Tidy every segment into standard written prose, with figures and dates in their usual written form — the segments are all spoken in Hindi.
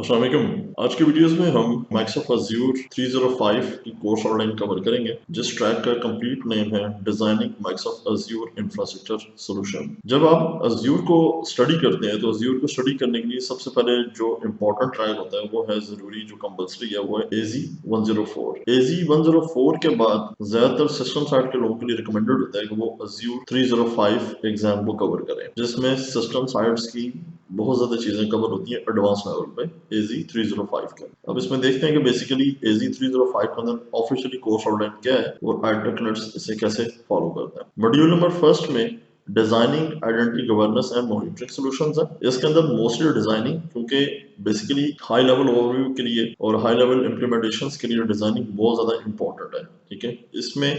अस्सलाम वालेकुम। आज के वीडियोस में हम Microsoft Azure 305 की कोर्स आउटलाइन कवर करेंगे, जिस ट्रैक का कंप्लीट नेम है designing Microsoft Azure infrastructure solution. जब आप Azure को स्टडी करते हैं तो Azure को स्टडी करने के लिए सबसे पहले जो इम्पोर्टेंट ट्रैक होता है वो है जरूरी, जो कंपल्सरी है वो है AZ-104। AZ-104 के बाद ज्यादातर सिस्टम साइड के लोगों के लिए रिकमेंडेड होता है कि वो Azure 305 एग्जाम को कवर करें, जिसमें सिस्टम साइड्स की बहुत ज्यादा चीजें कवर होती हैं एडवांस लेवल पे AZ-305 के। अब इसमें देखते हैं कि बेसिकली AZ-305 के अंदर ऑफिशियली कोर्स आउटलाइन क्या है और Itechnets इसे कैसे फॉलो करता है। मॉड्यूल नंबर फर्स्ट में designing identity governance and monitoring solutions है। इसके अंदर मोस्टली डिजाइनिंग, क्योंकि बेसिकली हाई लेवल ओवरव्यू के लिए और हाई लेवल इम्प्लीमेंटेशंस के लिए डिजाइनिंग बहुत ज्यादा इंपॉर्टेंट है। ठीक है, इसमें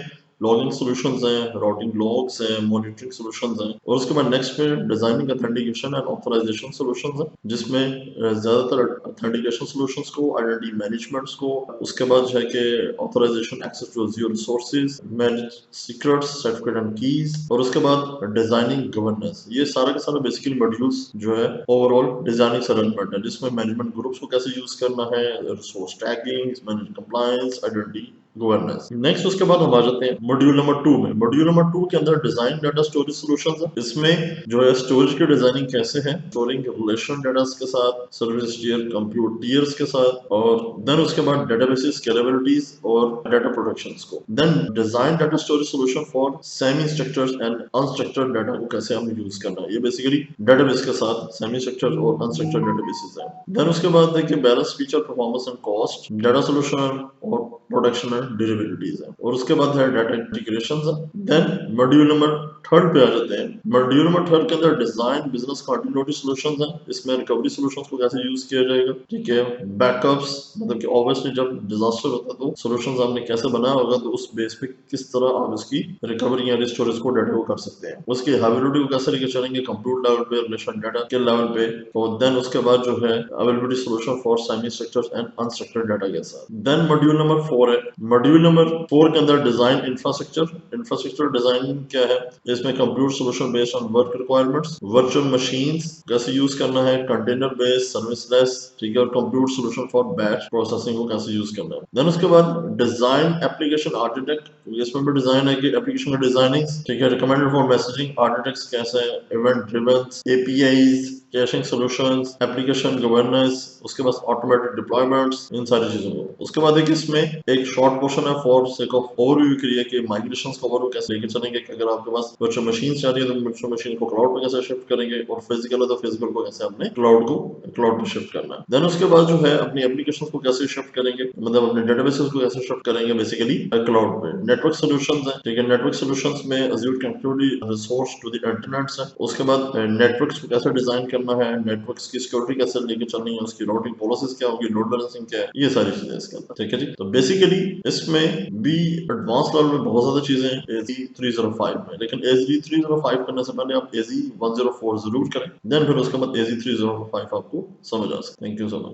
लॉगिंग सॉल्यूशंस हैं, राउटिंग लॉग्स हैं, मॉनिटरिंग सॉल्यूशंस हैं, और उसके बाद नेक्स्ट में designing authentication and authorization solutions हैं, जिसमें ज्यादातर ऑथेंटिकेशन सॉल्यूशंस को, आइडेंटिटी मैनेजमेंट्स को, उसके बाद जो है कि authorization access to Azure resources, manage secrets, certificate and keys, और उसके बाद डिजाइनिंग गवर्नेंस। ये सारा का सारा बेसिकली मॉड्यूल्स जो है ओवरऑल डिजाइनिंग से रिलेटेड है, जिसमें मैनेजमेंट ग्रुप्स को कैसे यूज करना है, resource tagging, manage compliance, identity governance. Next उसके बाद हम आ जाते हैं मॉड्यूल नंबर 2 में। मॉड्यूल नंबर 2 के अंदर डिजाइन डाटा स्टोरेज सॉल्यूशंस है। इसमें जो है स्टोरेज की डिजाइनिंग कैसे है, स्टोरिंग रिलेशन डाटा के साथ, सर्विस टियर, कंप्यूट टियर्स के साथ, और देन उसके बाद डेटाबेसेस, स्केलेबिलिटीज और डाटा प्रोटेक्शंस को। Then design data storage solution for semi structured and unstructured data को कैसे हमें यूज करना है। ये बेसिकली डेटाबेस के साथ सेमी स्ट्रक्चर्ड और अनस्ट्रक्चर्ड डेटाबेसेस है। देन उसके बाद देखिए balance feature, performance and cost, data solution और प्रोडक्शन एंड डिरेवेटिव्स है, और उसके बाद है डाटा इंटीग्रेशंस है। देन मॉड्यूल नंबर 3 पे आ जाते हैं। मॉड्यूल नंबर 3 के अंदर डिजाइन बिजनेस कंटिन्यूटी सॉल्यूशंस है। इसमें रिकवरी सॉल्यूशंस को कैसे यूज किया जाएगा, ठीक है, बैकअप्स, मतलब कि ऑब्वियसली जब डिजास्टर होता है तो सॉल्यूशंस आपने कैसे बनाया होगा, तो उस बेस पे किस तरह आप उसकी रिकवरी या स्टोरेज को डाटा को कर सकते हैं। उसकी अवेलेबिलिटी को कैसे लेके चलेंगे, कंप्यूट लेवल पे, रिलेशन डाटा के लेवल पे, और देन उसके बाद जो है availability solution for semi structured and unstructured data के साथ। देन मॉड्यूल नंबर 4 है। मॉड्यूल नंबर 4 के अंदर डिजाइन इंफ्रास्ट्रक्चर डिजाइनिंग क्या है, इसमें computer solution based on work requirements, virtual machines कैसे यूज करना है, कंटेनर बेस्ड, सर्विसलेस, ठीक है, और computer solution for batch processing को कैसे यूज करना है। देन उसके बाद डिजाइन एप्लीकेशन आर्किटेक्ट, इसमें भी डिजाइन है कि एप्लीकेशन का डिजाइनिंग, ठीक है, रिकमेंडेड फॉर मैसेजिंग आर्किटेक्ट्स कैसे है, event driven, APIs, caching solutions, application governance, उसके बाद ऑटोमेटेड डिप्लॉयमेंट्स, इन सारी चीजों को। उसके बाद एक इसमें एक शॉर्ट पोर्शन है फॉर सेक ऑफ ओवरव्यू के लिए कि माइग्रेशंस को ओवरव्यू कैसे लेके चलेंगे, कि अगर आपके पास वर्चुअल मशीन जा रही है तो वर्चुअल मशीन को क्लाउड पे कैसे शिफ्ट करेंगे, और फिजिकल है तो फिजिकल को कैसे अपने क्लाउड पे शिफ्ट करना है। देन उसके बाद जो है अपनी एप्लीकेशंस को कैसे शिफ्ट करेंगे, मतलब अपने डेटाबेसेस को कैसे शिफ्ट करेंगे बेसिकली क्लाउड पे। नेटवर्क सॉल्यूशंस है, ठीक है, नेटवर्क सॉल्यूशंस में Azure connectivity resource to the internets है। उसके बाद नेटवर्क्स को कैसे डिजाइन करना है, नेटवर्क्स की सिक्योरिटी कैसे लेके चलनी है, उसकी राउटिंग पॉलिसीज क्या होगी, लोड बैलेंसिंग क्या है, ये सारी चीजें इसके अंदर, ठीक है जी। तो बेसिकली इसमें भी एडवांस लेवल में बहुत ज्यादा चीजें हैं AZ-305 में, लेकिन AZ-305 करने से पहले आप AZ-104 जरूर करें, देन फिर उसके बाद AZ-305 आपको समझ आ सकते हैं। Thank you so much.